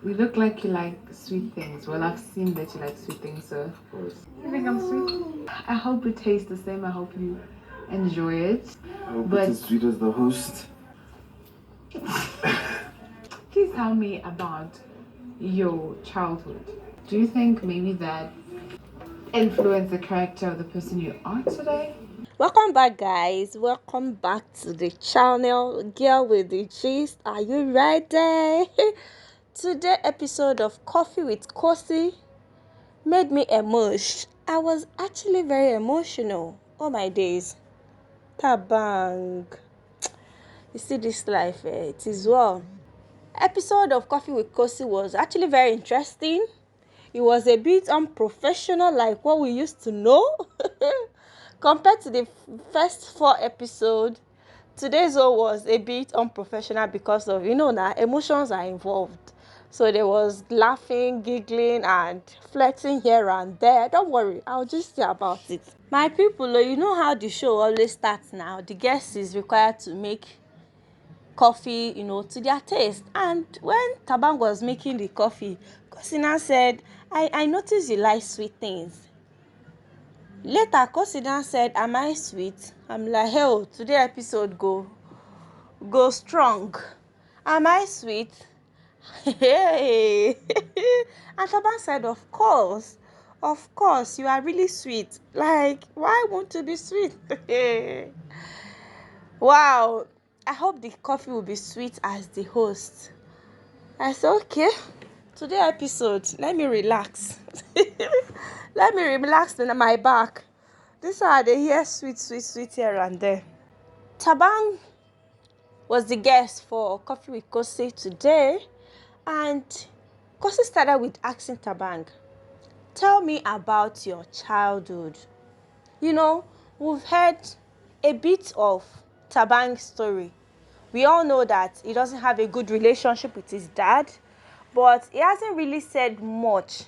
You look like you like sweet things. Well, I've seen that you like sweet things, so Of course. you think I'm sweet? I hope it tastes the same. I hope you enjoy it. I hope But it's as sweet as the host. please tell me about your childhood. Do you think maybe that influenced the character of the person you are today? Welcome back, guys. Welcome back to the channel. Girl with the gist. Are you ready? Today episode of Coffee with Khosi made me emotional. I was actually very emotional. Oh my days. Tabang. You see this life, it is well. Episode of Coffee with Khosi was actually very interesting. It was a bit unprofessional like what we used to know. Compared to the first 4 episodes, today's one was a bit unprofessional because of, now emotions are involved. So there was laughing, giggling, and flexing here and there. Don't worry, I'll just say about it. My people, you know how the show always starts now. The guest is required to make coffee, to their taste. And when Thabang was making the coffee, Kosina said, I noticed you like sweet things. Later, Kosina said, am I sweet? I'm like, hell, today episode go strong. Am I sweet? Hey. And Thabang said, of course, you are really sweet. Like, why won't you be sweet? Wow, I hope the coffee will be sweet as the host. I said, okay, today episode, let me relax. Let me relax in my back. This are the here sweet here and there. Thabang was the guest for Coffee with Khosi today, and Khosi started with asking Thabang, tell me about your childhood. We've heard a bit of Thabang's story. We all know that he doesn't have a good relationship with his dad, but he hasn't really said much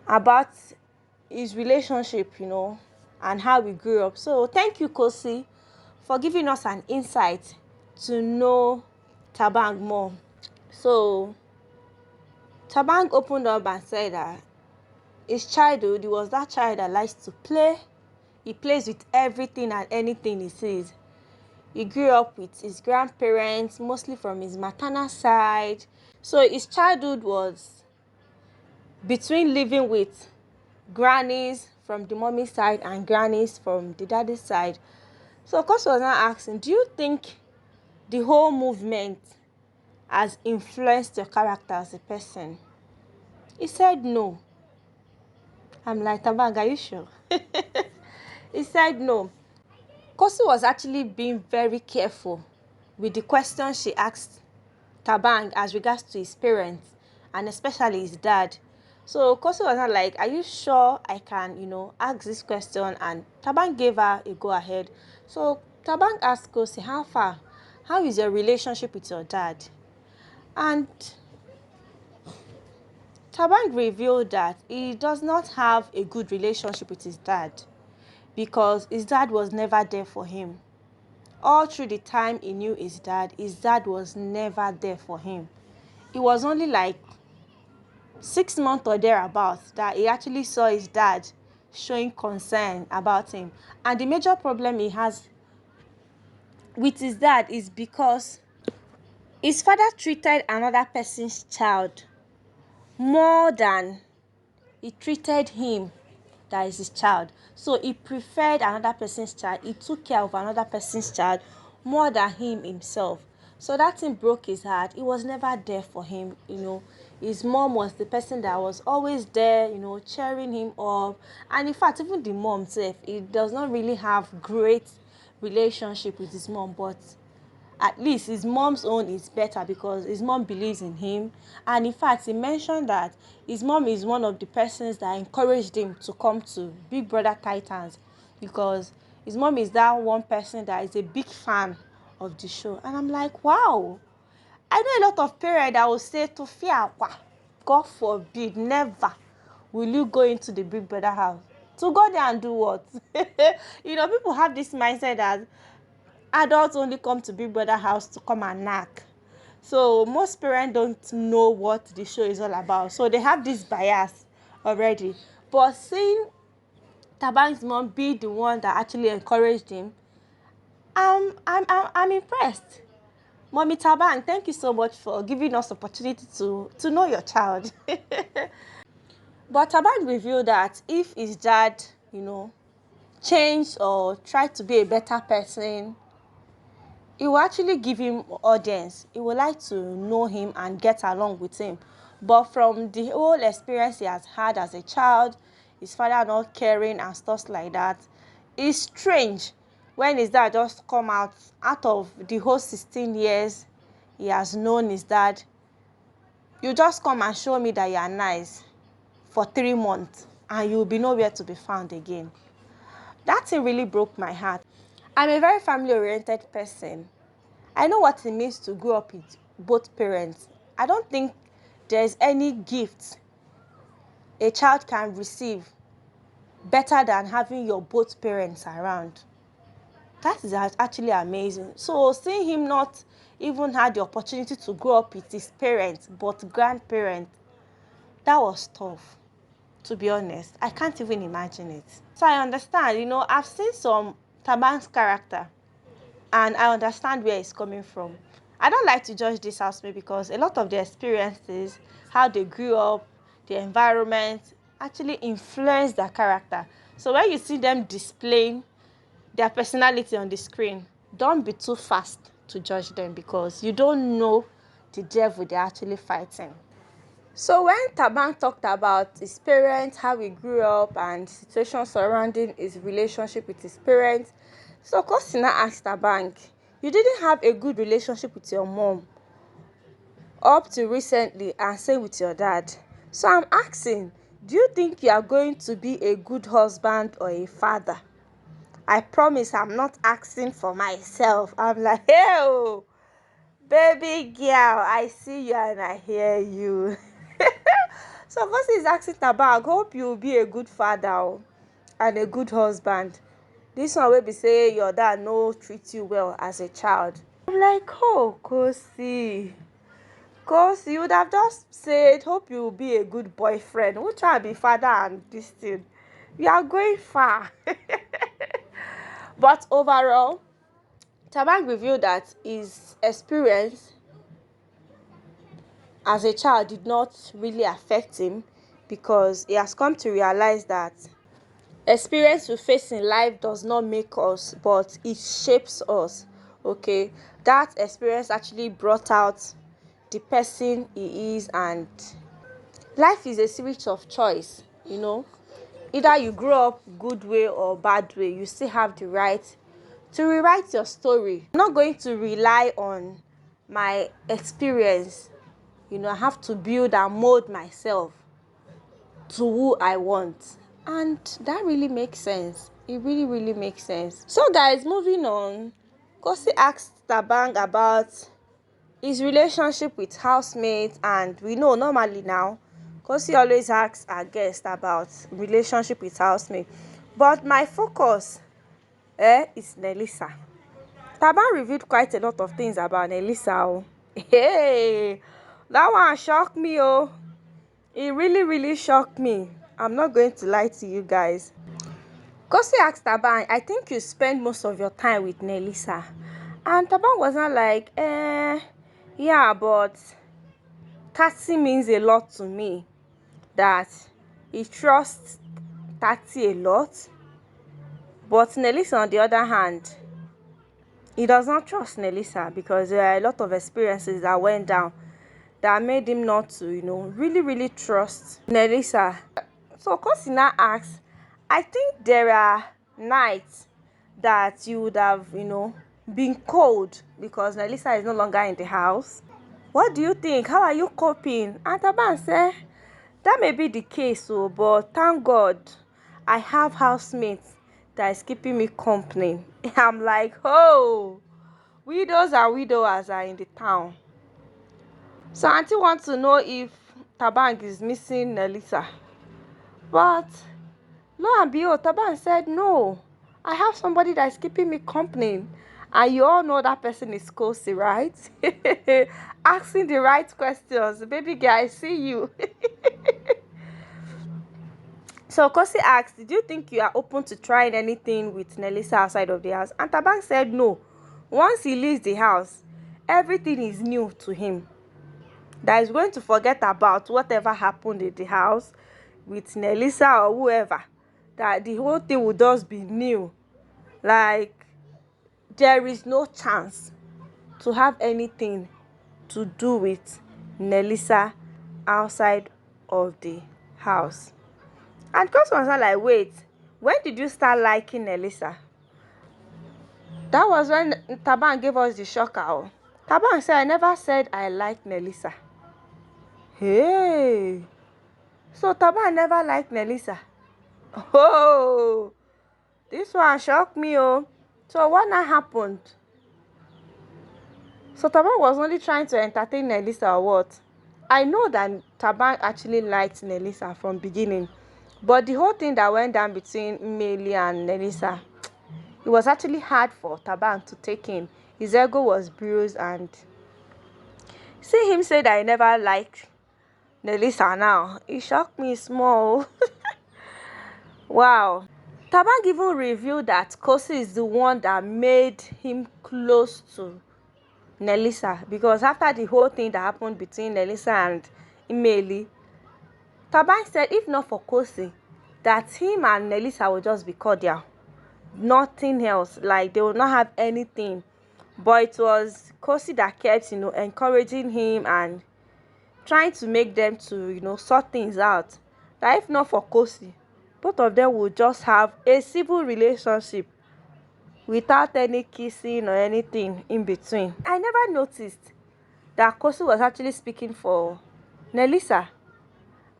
about his relationship, and how we grew up. So thank you, Khosi, for giving us an insight to know Thabang more. So Thabang opened up and said that his childhood, he was that child that likes to play. He plays with everything and anything he sees. He grew up with his grandparents, mostly from his maternal side. So his childhood was between living with grannies from the mommy side and grannies from the daddy side. So of course was now asking, do you think the whole movement has influenced your character as a person? He said no. I'm like, Thabang, are you sure? He said no. Khosi was actually being very careful with the questions she asked Thabang as regards to his parents and especially his dad. So Khosi was not like, are you sure I can, ask this question? And Thabang gave her a go ahead. So Thabang asked Khosi, how far? How is your relationship with your dad? And Thabang revealed that he does not have a good relationship with his dad because his dad was never there for him. All through the time he knew his dad was never there for him. It was only like 6 months or thereabouts that he actually saw his dad showing concern about him. And the major problem he has with his dad is because his father treated another person's child more than he treated him, that is his child. So he preferred another person's child. He took care of another person's child more than him himself. So that thing broke his heart. He was never there for him, His mom was the person that was always there, cheering him up. And in fact, even the mom self, he does not really have great relationship with his mom, but at least his mom's own is better because his mom believes in him. And in fact, he mentioned that his mom is one of the persons that encouraged him to come to Big Brother Titans because his mom is that one person that is a big fan of the show. And I'm like, wow. I know a lot of parents that will say to fear, God forbid, never will you go into the Big Brother house. To go there and do what? People have this mindset that adults only come to Big Brother house to come and knock. So most parents don't know what the show is all about. So they have this bias already. But seeing Thabang's mom be the one that actually encouraged him, I'm impressed. Mommy Thabang, thank you so much for giving us opportunity to know your child. But Thabang revealed that if his dad, changed or tried to be a better person, it will actually give him audience. He would like to know him and get along with him. But from the whole experience he has had as a child, his father not caring and stuff like that, it's strange when his dad just come out of the whole 16 years he has known his dad. You just come and show me that you are nice for 3 months and you will be nowhere to be found again. That thing really broke my heart. I'm a very family-oriented person. I know what it means to grow up with both parents. I don't think there's any gift a child can receive better than having your both parents around. That is actually amazing. So seeing him not even had the opportunity to grow up with his parents but grandparents, that was tough, to be honest. I can't even imagine it. So I understand, I've seen some Thabang's character and I understand where it's coming from. I don't like to judge this housemate because a lot of their experiences, how they grew up, the environment, actually influence their character. So when you see them displaying their personality on the screen, don't be too fast to judge them because you don't know the devil they're actually fighting. So when Thabang talked about his parents, how he grew up, and situations surrounding his relationship with his parents, so Khosi asked Thabang, you didn't have a good relationship with your mom up to recently and same with your dad. So I'm asking, do you think you are going to be a good husband or a father? I promise I'm not asking for myself. I'm like, hey, baby girl, I see you and I hear you. So Khosi is asking Thabang, hope you will be a good father and a good husband. This one will be say your dad no treat you well as a child. I'm like, oh, Khosi, you would have just said, hope you will be a good boyfriend. Who try to be father and this thing? You are going far. But overall, Thabang revealed that his experience as a child did not really affect him because he has come to realize that experience we face in life does not make us, but it shapes us. Okay, that experience actually brought out the person he is, and life is a series of choice. Either you grow up good way or bad way, you still have the right to rewrite your story. I'm not going to rely on my experience. I have to build and mold myself to who I want. And that really makes sense. It really, really makes sense. So guys, moving on, Khosi asked Thabang about his relationship with housemates, and we know normally now Khosi always asks our guests about relationship with housemates. But my focus is Nelisa. Thabang revealed quite a lot of things about Nelisa. Oh. Hey, that one shocked me. Oh, it really, really shocked me. I'm not going to lie to you guys. Khosi asked Thabang, I think you spend most of your time with Nelisa. And Thabang was not like, yeah, but Tati means a lot to me. That he trusts Tati a lot. But Nelisa, on the other hand, he does not trust Nelisa because there are a lot of experiences that went down that made him not to, really, really trust Nelisa. So Khosi now asks, I think there are nights that you would have, been cold because Nelisa is no longer in the house. What do you think? How are you coping? And Thabang said, that may be the case, but thank God I have housemates that is keeping me company. I'm like, oh, widows and widowers are in the town. So auntie wants to know if Thabang is missing Nelisa. But lo and behold, Thabang said, no, I have somebody that is keeping me company. And you all know that person is Khosi, right? Asking the right questions. Baby girl, I see you. So Khosi asked, did you think you are open to trying anything with Nelisa outside of the house? And Thabang said no. Once he leaves the house, everything is new to him. That he's going to forget about whatever happened in the house with Nelisa or whoever. That the whole thing will just be new. Like, there is no chance to have anything to do with Nelisa outside of the house. And Khosi was not like, wait, when did you start liking Nelisa? That was when Thabang gave us the shocker. Oh. Thabang said, I never said I liked Nelisa. Hey, so Thabang never liked Nelisa. Oh, this one shocked me. Oh, so what now happened? So Thabang was only trying to entertain Nelisa or what? I know that Thabang actually liked Nelisa from beginning. But the whole thing that went down between Meli and Nelisa, it was actually hard for Thabang to take in. His ego was bruised, and see him say that I never liked Nelisa now. It shocked me small. Wow. Thabang even revealed that Khosi is the one that made him close to Nelisa, because after the whole thing that happened between Nelisa and Imeli, Thabang said if not for Khosi, that him and Nelisa would just be cordial. Nothing else. Like, they will not have anything. But it was Khosi that kept, encouraging him and trying to make them to, sort things out. That if not for Khosi, both of them would just have a civil relationship without any kissing or anything in between. I never noticed that Khosi was actually speaking for Nelisa.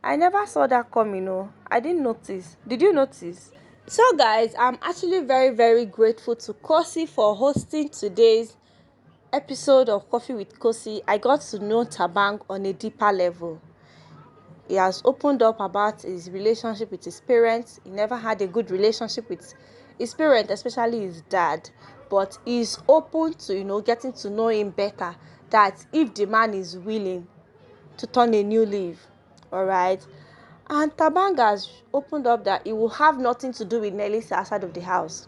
I never saw that coming. No, I didn't notice. Did you notice? So guys, I'm actually very, very grateful to Khosi for hosting today's episode of Coffee with Khosi. I got to know Thabang on a deeper level. He has opened up about his relationship with his parents. He never had a good relationship with his parents, especially his dad. But he's open to, getting to know him better. That if the man is willing to turn a new leaf, all right. And Thabang has opened up that he will have nothing to do with Nelisa outside of the house.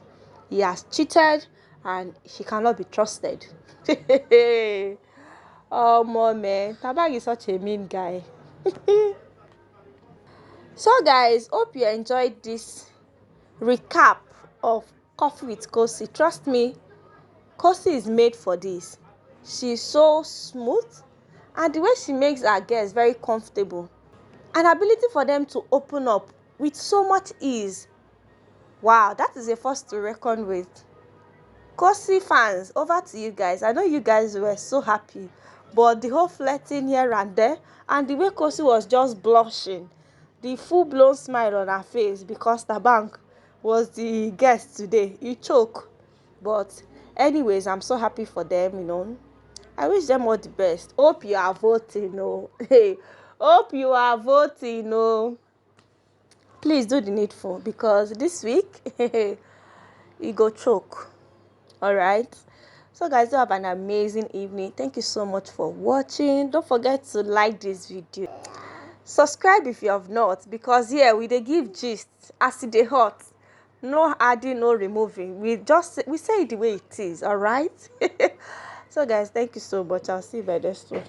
He has cheated and she cannot be trusted. Oh, man. Thabang is such a mean guy. So guys, hope you enjoyed this recap of Coffee with Khosi. Trust me, Khosi is made for this. She's so smooth, and the way she makes her guests very comfortable, an ability for them to open up with so much ease. Wow, that is a force to reckon with. Khosi fans, over to you guys. I know you guys were so happy, but the whole flirting here and there, and the way Khosi was just blushing, the full-blown smile on her face because Thabang was the guest today. You choke. But anyways, I'm so happy for them. I wish them all the best. Hope you are voting. Hey, hope you are voting. Please do the needful, because this week you go choke. All right. So guys, do have an amazing evening. Thank you so much for watching. Don't forget to like this video. Subscribe if you have not, because here we dey give gist as e dey hot. No adding, no removing. We say it the way it is. All right. So guys, thank you so much. I'll see you by next one.